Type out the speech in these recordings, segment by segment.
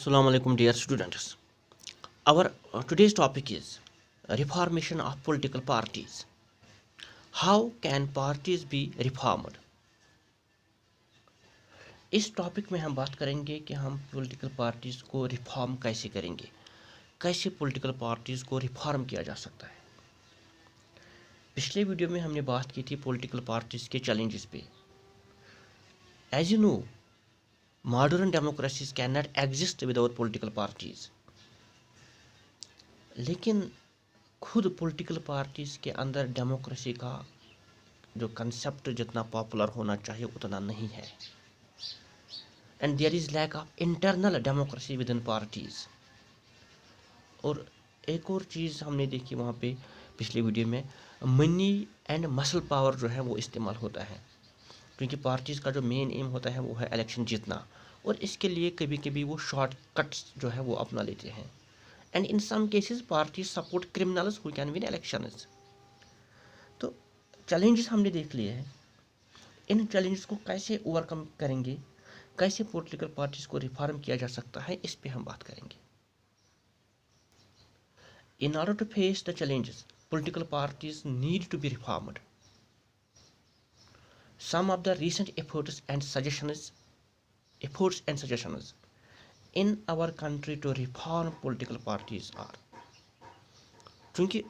Assalamu alaikum, dear students. Our today's topic is reformation of political parties. How can parties be reformed? इस topic में हम बात करेंगे कि हम पॉलिटिकल पार्टीज़ को रिफॉर्म कैसे करेंगे, कैसे पॉलिटिकल पार्टीज़ को रिफॉर्म किया जा सकता है। पिछले वीडियो में हमने बात की थी पॉलिटिकल पार्टीज़ के चैलेंजेस पे। As you know, modern democracies cannot exist without political parties. लेकिन खुद पॉलिटिकल पार्टीज़ के अंदर डेमोक्रेसी का जो कंसेप्ट जितना पॉपुलर होना चाहिए उतना नहीं है, and there is lack of internal democracy within parties. और एक और चीज़ हमने देखी वहाँ पे पिछले वीडियो में, मनी एंड मसल पावर जो है वो इस्तेमाल होता है, क्योंकि पार्टीज़ का जो मेन एम होता है वो है इलेक्शन जीतना, और इसके लिए कभी कभी वो शॉर्टकट्स जो है वो अपना लेते हैं। And in some cases parties support criminals who can win elections. तो चैलेंजेस हमने देख लिए हैं, इन चैलेंजेस को कैसे ओवरकम करेंगे, कैसे पॉलिटिकल पार्टीज को रिफॉर्म किया जा सकता है, इस पे हम बात करेंगे। In order to face the challenges, political parties need to be reformed. Some of the recent efforts and suggestions in our country to reform political parties are, क्योंकि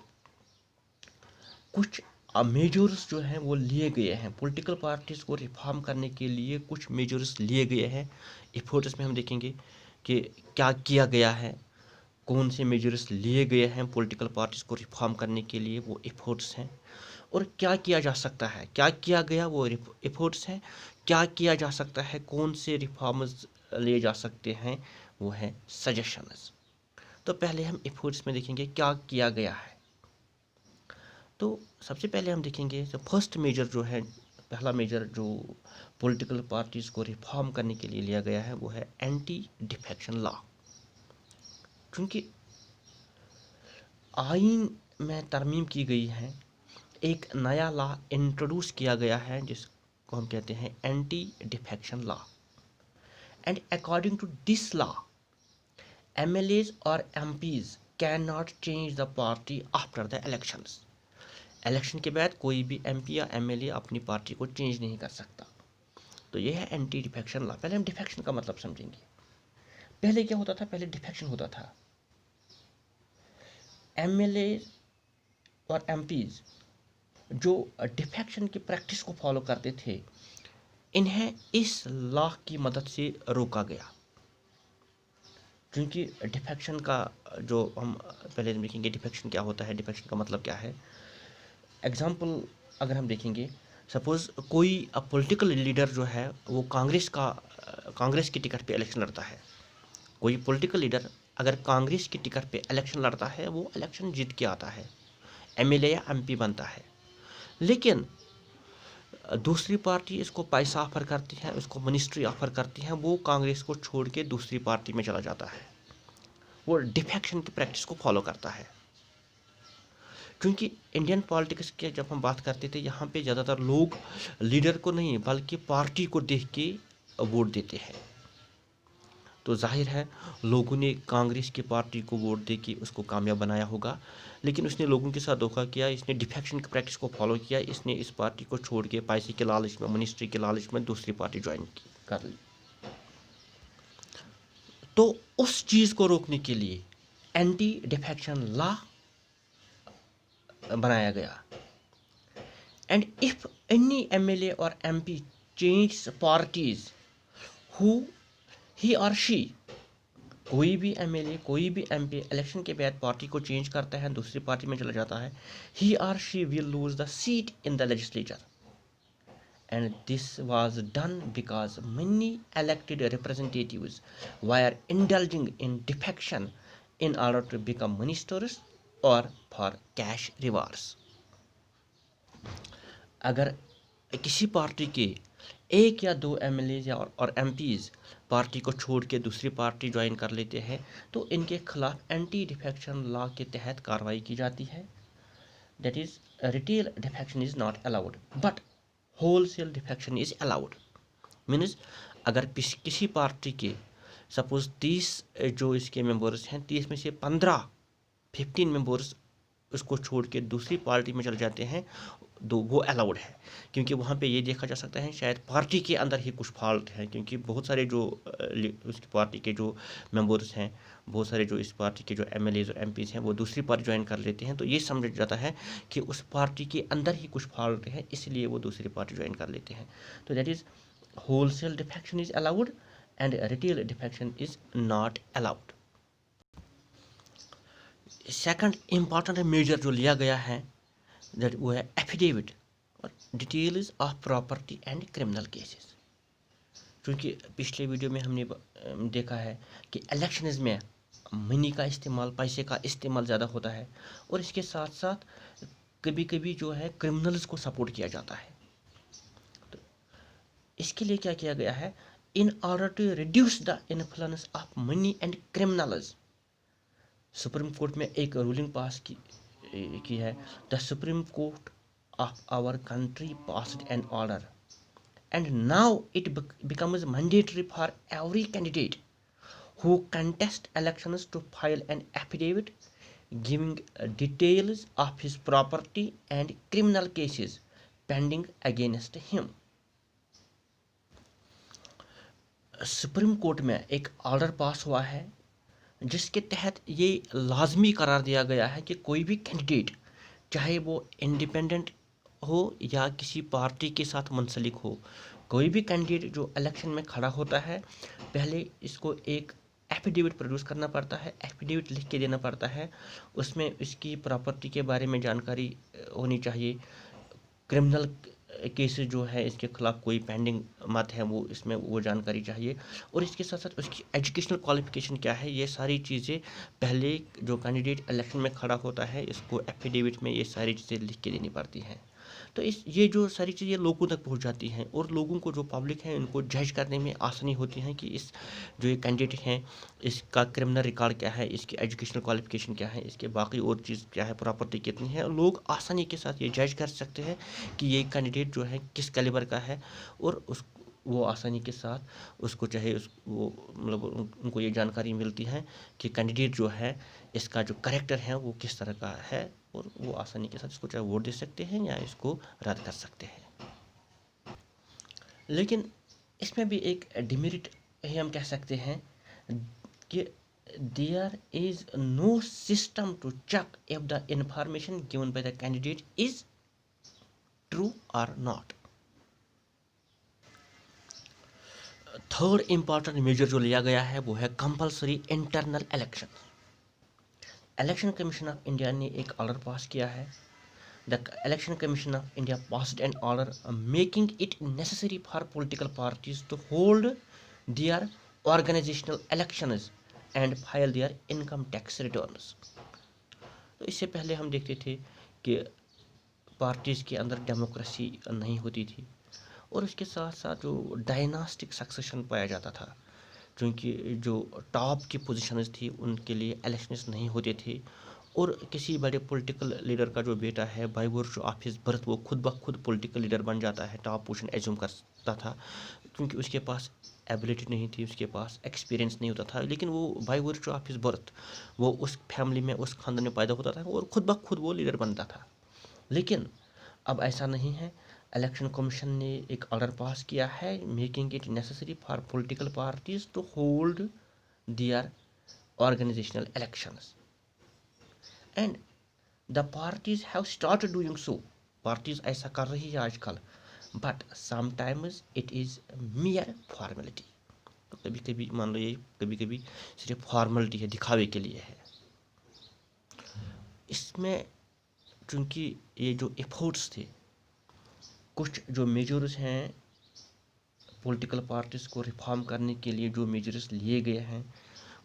कुछ मेजर्स जो हैं वो लिए गए हैं पॉलिटिकल पार्टीज़ को रिफॉर्म करने के लिए, कुछ मेजर्स लिए गए हैं। एफर्ट्स में हम देखेंगे कि क्या किया गया है, कौन से मेजर्स लिए गए हैं पॉलिटिकल पार्टीज़ को रिफॉर्म करने के लिए, वो एफर्ट्स हैं। और क्या किया जा सकता है, क्या किया गया वो एफर्ट्स हैं, क्या किया जा सकता है, कौन से रिफॉर्म्स ले जा सकते हैं, वो है सजेशंस। तो पहले हम एफर्ट्स में देखेंगे क्या किया गया है। तो सबसे पहले हम देखेंगे जो फर्स्ट मेजर जो है, पहला मेजर जो पॉलिटिकल पार्टीज़ को रिफॉर्म करने के लिए लिया गया है वो है एंटी डिफेक्शन लॉ। क्योंकि आइन में तरमीम की गई है, एक नया लॉ इंट्रोड्यूस किया गया है जिसको हम कहते हैं anti defection law. And according to this law, MLAs और MPs cannot change the party after the elections. Election के बाद कोई भी MP या MLA अपनी पार्टी को चेंज नहीं कर सकता। तो ये है एंटी डिफेक्शन लॉ। पहले हम डिफेक्शन का मतलब समझेंगे। पहले क्या होता था, पहले डिफेक्शन होता था, MLA और MPs जो डिफेक्शन की प्रैक्टिस को फॉलो करते थे, इन्हें इस लॉ की मदद से रोका गया। क्योंकि डिफेक्शन का जो हम पहले देखेंगे, डिफेक्शन क्या होता है, डिफेक्शन का मतलब क्या है। एग्जाम्पल अगर हम देखेंगे, सपोज़ कोई पॉलिटिकल लीडर जो है वो कांग्रेस की टिकट पे इलेक्शन लड़ता है। कोई पॉलिटिकल लीडर अगर कांग्रेस की टिकट पे इलेक्शन लड़ता है, वो इलेक्शन जीत के आता है, MLA या MP बनता है। लेकिन दूसरी पार्टी इसको पैसा ऑफर करती है, उसको मिनिस्ट्री ऑफर करती है, वो कांग्रेस को छोड़ के दूसरी पार्टी में चला जाता है। वो डिफेक्शन की प्रैक्टिस को फॉलो करता है। क्योंकि इंडियन पॉलिटिक्स के जब हम बात करते थे, यहाँ पे ज़्यादातर लोग लीडर को नहीं बल्कि पार्टी को देख के वोट देते हैं। तो जाहिर है लोगों ने कांग्रेस की पार्टी को वोट दे के उसको कामयाब बनाया होगा, लेकिन उसने लोगों के साथ धोखा किया, इसने डिफेक्शन की प्रैक्टिस को फॉलो किया, इसने इस पार्टी को छोड़ के पैसे के लालच में, मिनिस्ट्री के लालच में दूसरी पार्टी ज्वाइन कर ली। तो उस चीज़ को रोकने के लिए एंटी डिफेक्शन लॉ बनाया गया। एंड इफ एनी MLA और MP change parties who he और शी, कोई भी MLA कोई भी MP इलेक्शन के बाद पार्टी को चेंज करता है, दूसरी पार्टी में चला जाता है, ही और she will lose the seat in the legislature. And this was done because many elected representatives were indulging in defection in order to become ministers or for cash rewards। अगर किसी पार्टी के एक या दो MLA और MPs party को छोड़ के दूसरी पार्टी ज्वाइन कर लेते हैं, तो इनके खिलाफ एंटी डिफेक्शन लॉ के तहत कार्रवाई की जाती है। That is retail defection is not allowed but wholesale defection is allowed. Means अगर किसी पार्टी के सपोज़ 30 जो इसके मेंबर्स हैं, 30 में से 15 मेंबर्स उसको छोड़ के दूसरी पार्टी में चले जाते हैं, वो अलाउड है, क्योंकि वहाँ पे ये देखा जा सकता है शायद पार्टी के अंदर ही कुछ फॉल्ट है, क्योंकि बहुत सारे जो उसकी पार्टी के जो मेंबर्स हैं, बहुत सारे जो इस पार्टी के जो एमएलएज और एमपीज हैं वो दूसरी पार्टी ज्वाइन कर लेते हैं, तो ये समझ जाता है कि उस पार्टी के अंदर ही कुछ फॉल्ट है, इसलिए वो दूसरी पार्टी ज्वाइन कर लेते हैं। तो that is wholesale defection is allowed and retail defection is not allowed. Second important measure जो लिया गया है दैट वो है एफिडेविट और details of property and criminal cases. क्योंकि पिछले वीडियो में हमने देखा है कि इलेक्शंस में मनी का इस्तेमाल, पैसे का इस्तेमाल ज़्यादा होता है, और इसके साथ साथ कभी कभी जो है क्रिमिनल्स को सपोर्ट किया जाता है। तो इसके लिए क्या किया गया है, in order to reduce the influence of money and criminals, supreme court में एक रूलिंग पास की है। The supreme court of our country passed an order and now it becomes mandatory for every candidate who contest elections to file an affidavit giving details of his property and criminal cases pending against him। Supreme court में एक order पास हुआ है जिसके तहत ये लाजमी करार दिया गया है कि कोई भी कैंडिडेट, चाहे वो इंडिपेंडेंट हो या किसी पार्टी के साथ मुंसलिक हो, कोई भी कैंडिडेट जो इलेक्शन में खड़ा होता है, पहले इसको एक एफिडेविट प्रोड्यूस करना पड़ता है, एफिडेविट लिख के देना पड़ता है। उसमें इसकी प्रॉपर्टी के बारे में जानकारी होनी चाहिए, क्रिमिनल केसेस जो है इसके खिलाफ कोई पेंडिंग मत है वो इसमें वो जानकारी चाहिए, और इसके साथ साथ उसकी एजुकेशनल क्वालिफिकेशन क्या है, ये सारी चीज़ें पहले जो कैंडिडेट इलेक्शन में खड़ा होता है इसको एफिडेविट में ये सारी चीज़ें लिख के देनी पड़ती हैं। तो ये जो सारी चीज़ें लोगों तक पहुंच जाती हैं, और लोगों को जो पब्लिक है उनको जज करने में आसानी होती है कि इस जो ये कैंडिडेट हैं इसका क्रिमिनल रिकॉर्ड क्या है, इसकी एजुकेशनल क्वालिफिकेशन क्या है, इसके बाकी और चीज़ क्या है, प्रॉपर्टी कितनी है। लोग आसानी के साथ ये जज कर सकते हैं कि ये कैंडिडेट जो है किस कैलिबर का है, और वो आसानी के साथ उसको चाहे वो मतलब उनको ये जानकारी मिलती है कि कैंडिडेट जो है इसका जो कैरेक्टर है वो किस तरह का है, और वो आसानी के साथ इसको चाहे वोट दे सकते हैं या इसको रद्द कर सकते हैं। लेकिन इसमें भी एक डिमेरिट ही हम कह सकते हैं कि there is no system to check if the information given by the candidate is true और नॉट। थर्ड इंपॉर्टेंट मेजर जो लिया गया है वो है compulsory internal election. Election commission of India ने एक ऑर्डर पास किया है। The election commission of India passed an order making it necessary for political parties to hold their organisational elections and file their income tax returns. तो इससे पहले हम देखते थे कि पार्टीज़ के अंदर डेमोक्रेसी नहीं होती थी, और उसके साथ साथ जो डायनास्टिक सक्सेशन पाया जाता था, क्योंकि जो टॉप की पोजीशंस थी उनके लिए इलेक्शंस नहीं होते थे, और किसी बड़े पॉलिटिकल लीडर का जो बेटा है by virtue of his birth वो खुद ब खुद पॉलिटिकल लीडर बन जाता है, टॉप पोजीशन एज्यूम करता था, क्योंकि उसके पास एबिलिटी नहीं थी, उसके पास एक्सपीरियंस नहीं होता था, लेकिन वो by virtue of his birth वो उस फैमिली में, उस खानदान में पैदा होता था और खुद ब खुद वो लीडर बनता था। लेकिन अब ऐसा नहीं है। इलेक्शन कमीशन ने एक ऑर्डर पास किया है making it necessary for political parties to hold their organisational elections and the parties have started doing so. Parties ऐसा कर रही है आजकल, but sometimes it is mere formality. तो कभी कभी मान लो ये कभी कभी सिर्फ फॉर्मेलिटी है, दिखावे के लिए है। इसमें चूँकि ये जो एफर्ट्स थे, कुछ जो मेजर्स हैं पॉलिटिकल पार्टीज़ को रिफॉर्म करने के लिए जो मेजर्स लिए गए हैं,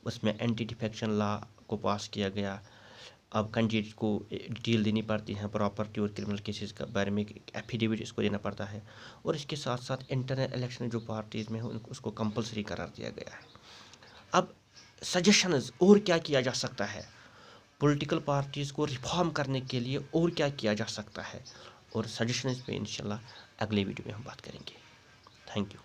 उसमें एंटी डिफेक्शन लॉ को पास किया गया। अब कैंडिडेट को डिटेल देनी पड़ती है प्रॉपर्टी और क्रिमिनल केसेस के बारे में, एफिडेविट इसको देना पड़ता है, और इसके साथ साथ इंटरनल इलेक्शन जो पार्टीज़ में हो उसको कंपलसरी करार दिया गया है। अब सजेशंस और क्या किया जा सकता है पॉलिटिकल पार्टीज़ को रिफॉर्म करने के लिए, और क्या किया जा सकता है, और सजेशंस पे इंशाल्लाह अगले वीडियो में हम बात करेंगे। Thank you.